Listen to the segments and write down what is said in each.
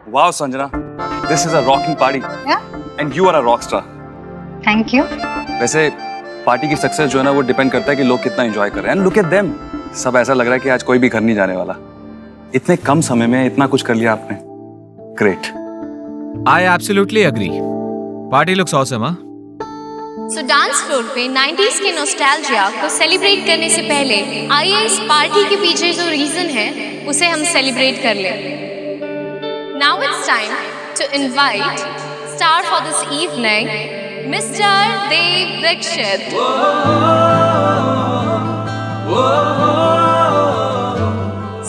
Wow, Sanjana, this is a rocking party. Yeah. And you are a rock star. Thank you. वैसे party की success जो है ना वो डिपेंड करता है कि लोग कितना एंजॉय कर रहे हैं. And look at them. सब ऐसा लग रहा है कि आज कोई भी घर नहीं जाने वाला. इतने कम समय में इतना कुछ कर लिया आपने. Great. I absolutely agree. Party looks awesome, huh? So dance floor पे 90s के नॉस्टैल्जिया को सेलिब्रेट करने से पहले आइए इस पार्टी के पीछे जो रीजन है उसे हम सेलिब्रेट कर लें. Now it's time to invite star for this evening, Mr. Dev Dikshit.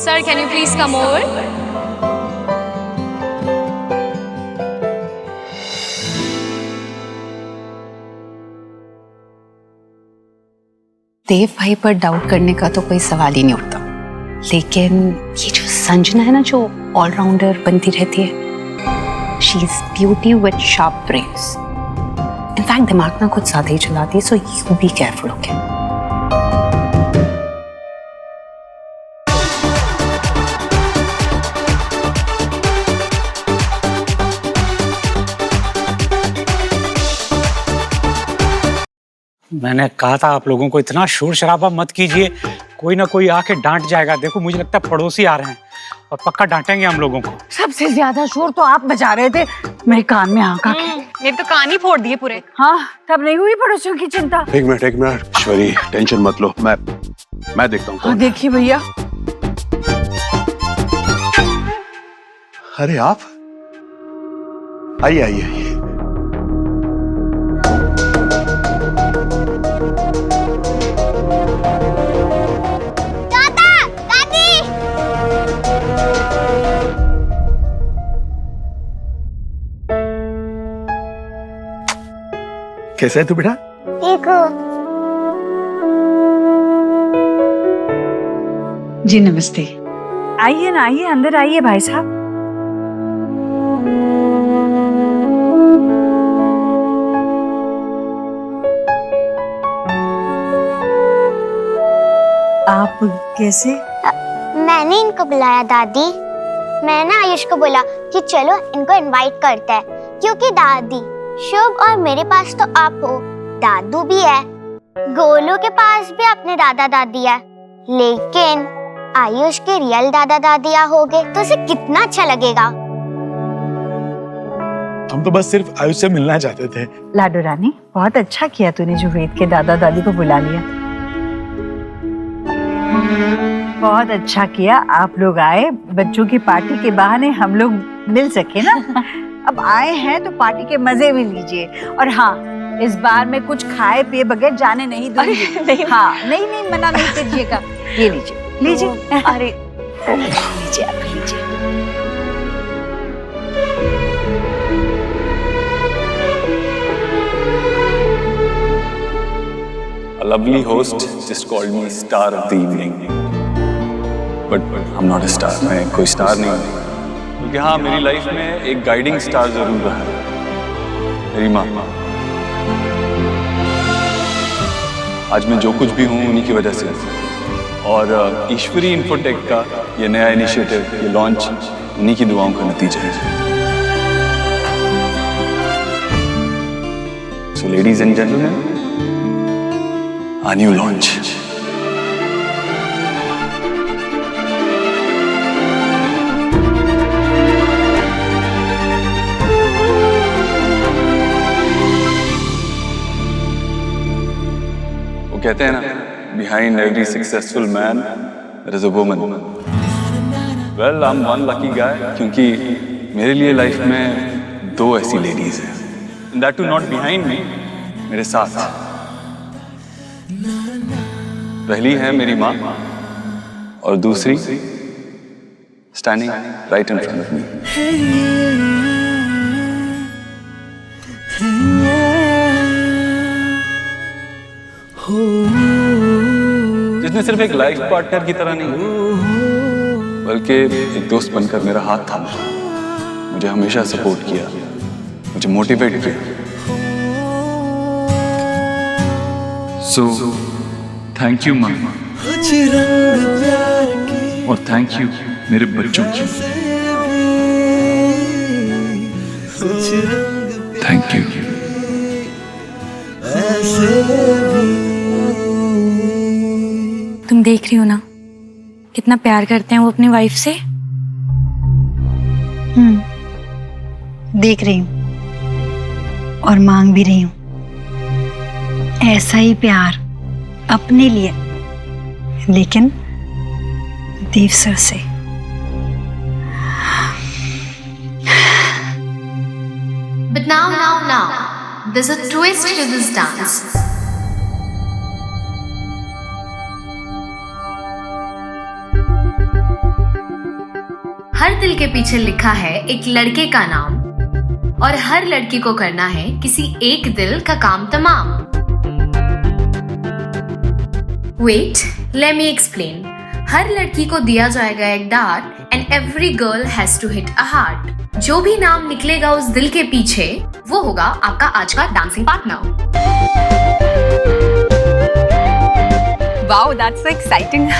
Sir, can you please come over? देव भाई पर डाउट करने का तो कोई सवाल ही नहीं उठता, लेकिन ये जो संजना है ना, जो ऑलराउंडर बनती रहती है, she is beauty with sharp brains. In fact दिमाग ना कुछ ज्यादा ही चलाती है, so you be careful. Okay? मैंने कहा था आप लोगों को इतना शोर शराबा मत कीजिए, कोई ना कोई आके डांट जाएगा. देखो मुझे लगता है पड़ोसी आ रहे हैं और पक्का डांटेंगे हम लोगों को. सबसे ज्यादा शोर तो आप बजा रहे थे मेरे कान में आका के. मेरे तो कान ही फोड़ दिए पूरे. हाँ, तब नहीं हुई पड़ोसियों की चिंता. एक मिनट ईश्वरी, टेंशन मत लो, मैं देखता हूँ. हाँ देखिए भैया. अरे आप आइए आइए आइए. कैसा है तू बेटा? ठीक हो? जी नमस्ते. आइए ना, आइए अंदर आइए भाई साहब. आप कैसे? मैंने इनको बुलाया दादी. मैंने आयुष को बोला कि चलो इनको इनवाइट करते हैं, क्योंकि दादी शुभ और मेरे पास तो आप हो, दादू भी है, गोलू के पास भी अपने दादा दादी है, लेकिन आयुष के रियल दादा दादियाँ हो गए तो उसे कितना अच्छा लगेगा. हम तो बस सिर्फ आयुष से मिलना चाहते थे. लाडो रानी, बहुत अच्छा किया तूने जो वेद के दादा दादी को बुला लिया. बहुत अच्छा किया आप लोग आए. बच्चों की पार्टी के बहाने हम लोग मिल सके ना. अब आए हैं तो पार्टी के मजे भी लीजिए. और हाँ, इस बार मैं कुछ खाए पिए बगैर जाने नहीं दूंगी. नहीं. हाँ, नहीं मना नहीं कीजिएगा. ये लीजिए. अरे लीजिए आप लीजिए. A lovely host just called me star of the evening. But I'm not a star. मैं कोई स्टार नहीं हूँ. क्योंकि हाँ, मेरी लाइफ में एक गाइडिंग स्टार जरूर रहा है, मेरी माँ. आज मैं जो कुछ भी हूँ उन्हीं की वजह से. और ईश्वरी इन्फोटेक का ये नया इनिशिएटिव, ये लॉन्च उन्हीं की दुआओं का नतीजा है. So ladies and gentlemen, our new launch. कहते हैं ना, behind every successful man there is a woman. Well, I'm one lucky guy, क्योंकि मेरे लिए लाइफ में दो ऐसी लेडीज हैं. And that too not behind me, मेरे साथ. पहली है मेरी माँ और दूसरी standing right in front of me. जिसने सिर्फ एक लाइफ पार्टनर की तरह नहीं, बल्कि एक दोस्त बनकर मेरा हाथ थामा, मुझे हमेशा सपोर्ट किया, मुझे मोटिवेट किया. सो थैंक यू मामा, और थैंक यू मेरे बच्चों की. Thank you. तुम देख रही हो ना कितना प्यार करते हैं वो अपनी वाइफ से। देख रही हूँ और मांग भी रही हूँ ऐसा ही प्यार अपने लिए, लेकिन देव सर से। But now, there's a twist to this dance. हर दिल के पीछे लिखा है एक लड़के का नाम, और हर लड़की को करना है किसी एक दिल का काम तमाम। Wait, let me explain. हर लड़की को दिया जाएगा एक dart and every girl has to hit a heart. जो भी नाम निकलेगा उस दिल के पीछे वो होगा आपका आज का dancing partner. Wow, that's so exciting.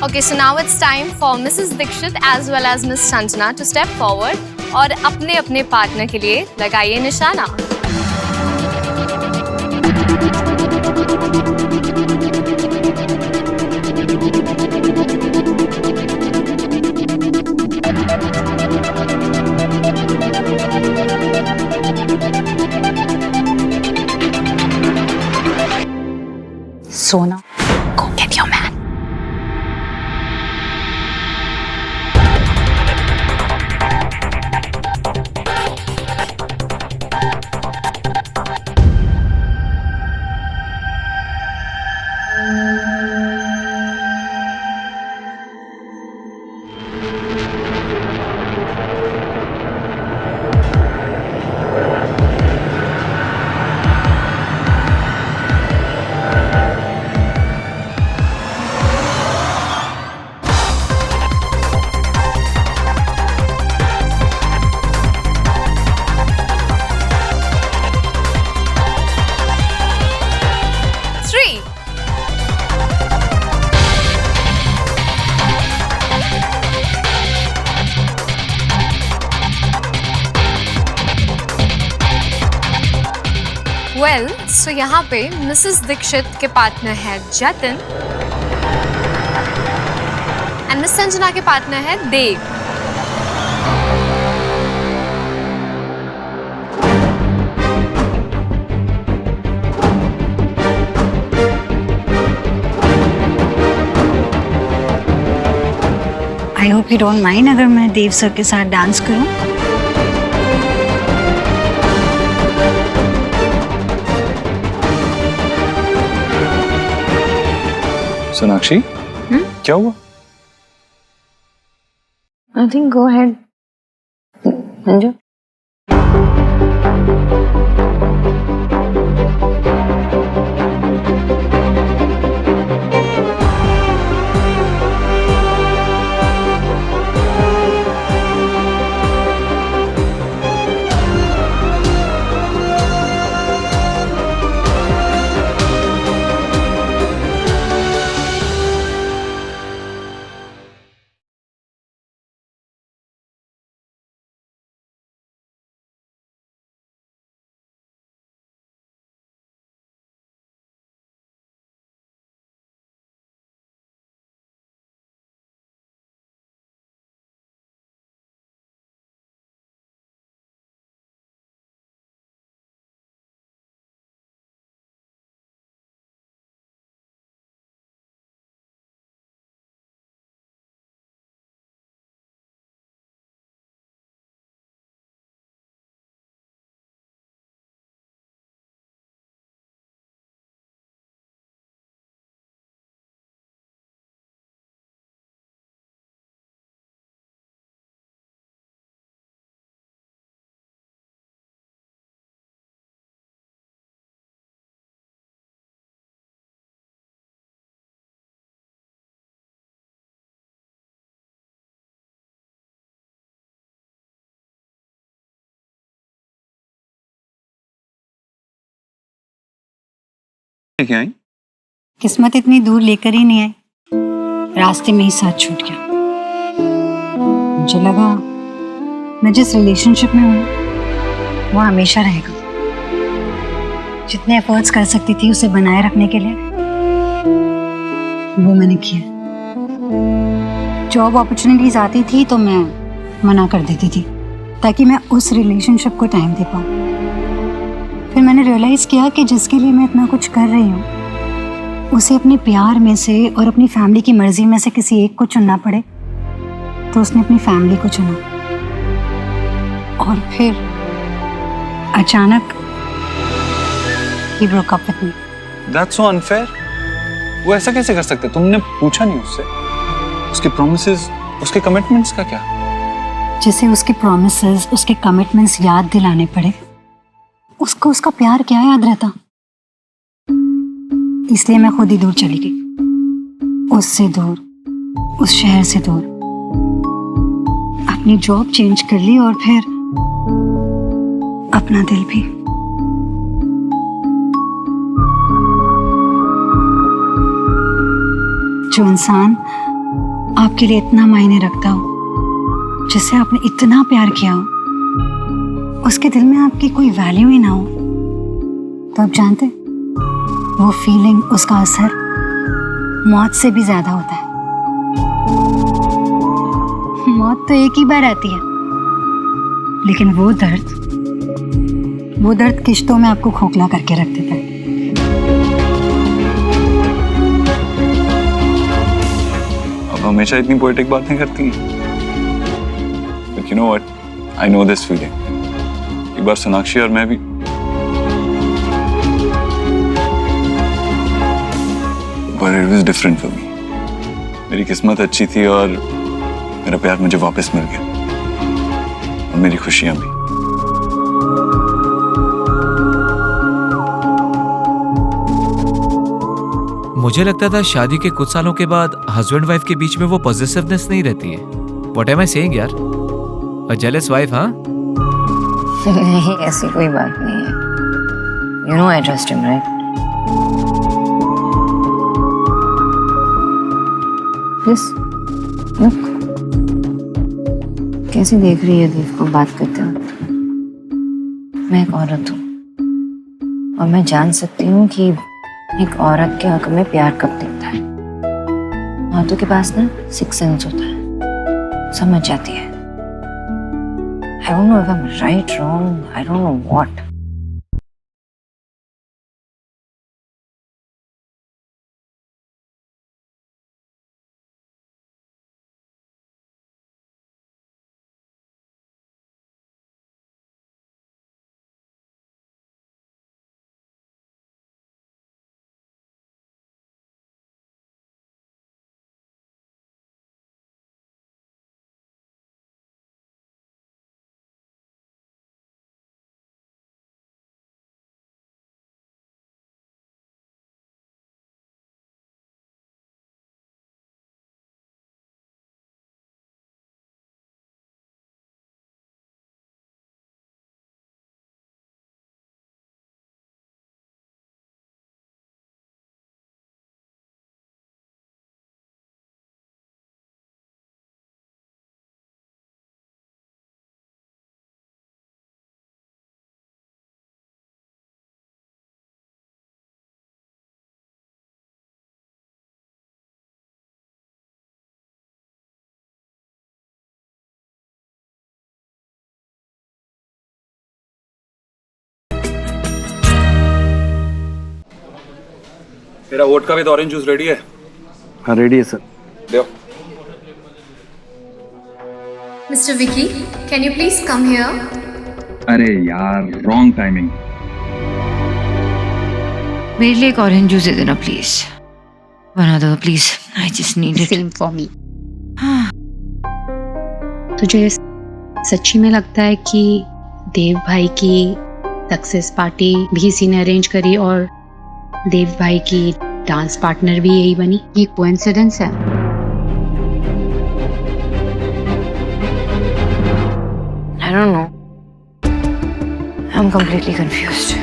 Okay, so now it's time for Mrs. Dikshit as well as Miss Sanjana to step forward और अपने अपने पार्टनर के लिए लगाइए निशाना। Sona, go get your man. Well so यहाँ पे मिसेस दीक्षित के पार्टनर है जतिन एंड मिस संजना के पार्टनर है Dev. I hope you don't mind अगर मैं देव सर के साथ डांस करूं। सोनाक्षी, क्या हुआ? Nothing, go ahead. Manju. लेके आई? किस्मत इतनी दूर लेकर ही नहीं आई, रास्ते में ही साथ छूट गया। मुझे लगा मैं जिस रिलेशनशिप में हूँ वो हमेशा रहेगा। जितने एफर्ट्स कर सकती थी उसे बनाए रखने के लिए वो मैंने किया। जॉब अपॉर्चुनिटीज आती थी तो मैं मना कर देती थी ताकि मैं उस रिलेशनशिप को टाइम दे पाऊँ। फिर मैंने रियलाइज किया कि जिसके लिए मैं इतना कुछ कर रही हूँ उसे अपने प्यार में से और अपनी फैमिली की मर्जी में से किसी एक को चुनना पड़े तो उसने अपनी फैमिली को चुना। और फिर अचानक he broke up with me. That's so unfair. वो ऐसा कैसे कर सकते? तुमने पूछा नहीं उससे? उसके promises, उसके commitments का क्या? जिसे उसके promises, उसके commitments याद दिलाने पड़े, उसको उसका प्यार क्या याद रहता? इसलिए मैं खुद ही दूर चली गई, उससे दूर, उस शहर से दूर। अपनी जॉब चेंज कर ली और फिर अपना दिल भी। जो इंसान आपके लिए इतना मायने रखता हो, जिसे आपने इतना प्यार किया हो, उसके दिल में आपकी कोई वैल्यू ही ना हो, तो आप जानते वो फीलिंग, उसका असर मौत से भी ज्यादा होता है। मौत तो एक ही बार आती है, लेकिन वो दर्द किश्तों में आपको खोखला करके रख देता है। अब हमेशा इतनी पोएटिक बातें करती हैं। But you know what? I know this feeling. एक बार सोनाक्षी और मैं भी But it was different for me. मेरी किस्मत अच्छी थी और मेरा प्यार मुझे वापस मिल गया और मेरी खुशियां भी। मुझे लगता था शादी के कुछ सालों के बाद हस्बैंड वाइफ के बीच में वो पॉजिटिवनेस नहीं रहती है। व्हाट एम आई सेइंग यार? अ जेलस वाइफ, हाँ? नहीं, ऐसी कोई बात नहीं है। You know I trust him, right? Yes, look कैसे देख रही है देव को बात करते वक्त। मैं एक औरत हूँ और मैं जान सकती हूँ कि एक औरत के हक में प्यार कब दिखता है। औरतों के पास ना सिक्स सेंस होता है, समझ जाती है। I don't know if I'm right, wrong, I don't know what. मेरा वोट का भी तो ऑरेंज जूस रेडी है। हाँ रेडी है सर। दो। Mr. Vicky, can you please come here? अरे यार, रॉन्ग टाइमिंग। मेरे लिए एक ऑरेंज जूस दे देना प्लीज। बना दो please, I just need it. Same for me. तुझे सच्ची में लगता है कि देव भाई की सक्सेस पार्टी भी इसी ने अरेंज करी और देव भाई की डांस पार्टनर भी यही बनी? ये कोइंसिडेंस है? I don't know. I'm completely confused.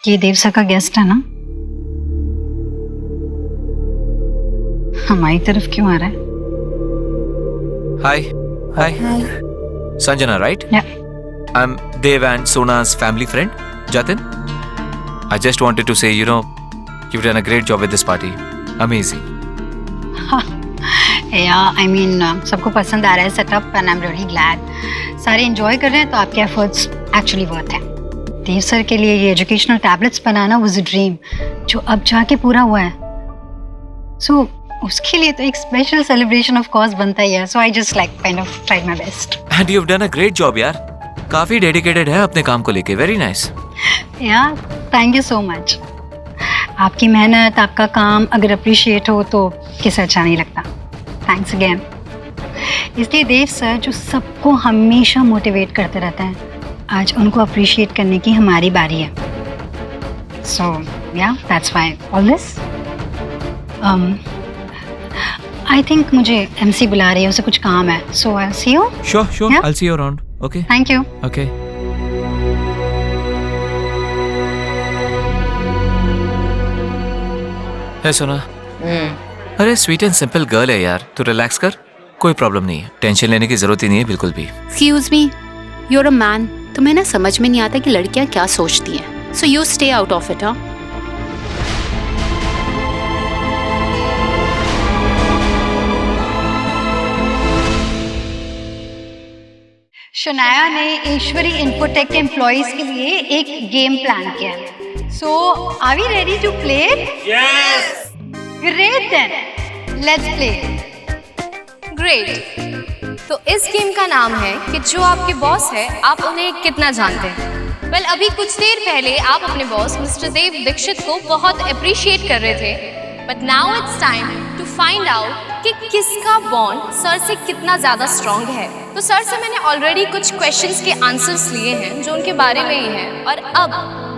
ये देव सर का गेस्ट है ना, हमारी तरफ क्यों आ रहा है? Hi hi Sanjana, right? I am Dev and Sona's family friend, Jatin. I just wanted to say, you've done a great job with this party. Amazing. I mean सबको पसंद आ रहा है setup and I am really glad. सारे enjoy कर रहे हैं तो आपके एफर्ट्स एक्चुअली वर्थ है। देव सर के लिए ये educational tablets banana was a dream जो अब जाके पूरा हुआ है। सो उसके लिए तो एक स्पेशल सेलिब्रेशन ऑफ कोर्स बनता ही है। So I just like kind of tried my best. And you've done a great job यार। काफी डेडिकेटेड है अपने काम को लेके। Very nice. या थैंक यू सो मच। आपकी मेहनत, आपका काम अगर अप्रिशिएट हो तो किसे अच्छा नहीं लगता। Thanks again. इसलिए देव सर जो सबको हमेशा मोटिवेट करते रहते हैं, आज उनको अप्रिशिएट करने की हमारी बारी है। सो या that's why all this. I think मुझे एमसी बुला रही है, उसे कुछ काम है। So I see you. Sure. Yeah? I'll see you around. Okay. Thank you. Okay. है सोना। अरे स्वीट एंड सिंपल गर्ल है यार, तू रिलैक्स कर, कोई प्रॉब्लम नहीं है, टेंशन लेने की जरूरत ही नहीं है बिल्कुल भी। Excuse me, you are a man, तुम्हें ना समझ में नहीं आता कि लड़कियां क्या सोचती हैं। So you stay out of it. हाँ, शनाया ने ईश्वरी इन्फोटेक के एम्प्लॉइज के लिए एक गेम प्लान किया है। So are we ready to play? Yes. Great then let's play. Great. तो इस गेम का नाम है कि जो आपके बॉस है आप उन्हें कितना जानते हैं। वेल, अभी कुछ देर पहले आप अपने बॉस मिस्टर देव दीक्षित को बहुत अप्रिशिएट कर रहे थे, but now it's time to find out कि किसका बॉन्ड सर से कितना ज्यादा स्ट्रांग है। तो सर से मैंने ऑलरेडी कुछ क्वेश्चंस के आंसर्स लिए हैं जो उनके बारे में ही हैं, और अब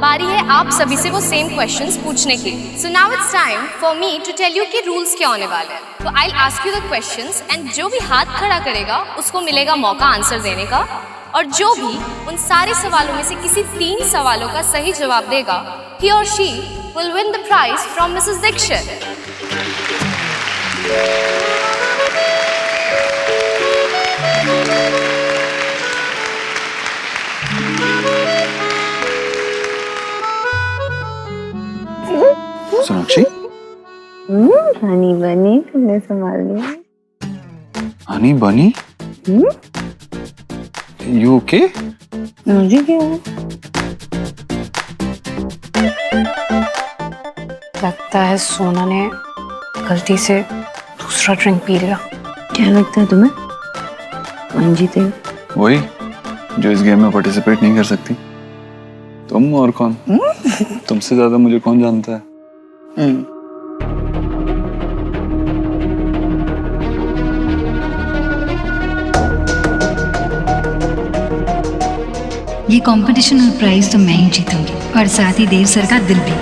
बारी है आप सभी से वो सेम क्वेश्चंस पूछने की। So now it's time for me to tell you कि रूल्स क्या होने वाले हैं। तो I will ask you the questions and जो भी हाथ खड़ा करेगा उसको मिलेगा मौका आंसर देने का, और जो भी उन सारे सवालों में से किसी 3 सवालों का सही जवाब देगा, he or she will win the prize from Mrs. Dixit. Sonakshi, Honey बनी, तुमने संभाल लिया। हनी बनी, यू ओके? मुझे क्या है? लगता है सोना ने गलती से दूसरा ड्रिंक पी लिया। क्या लगता है तुम्हें? कौन जीते? वही जो इस गेम में पार्टिसिपेट नहीं कर सकती। तुम और कौन? तुमसे ज्यादा मुझे कौन जानता है? ये कंपटीशन और प्राइज तो मैं ही जीतूंगी, और साथ ही देव सर का दिल भी।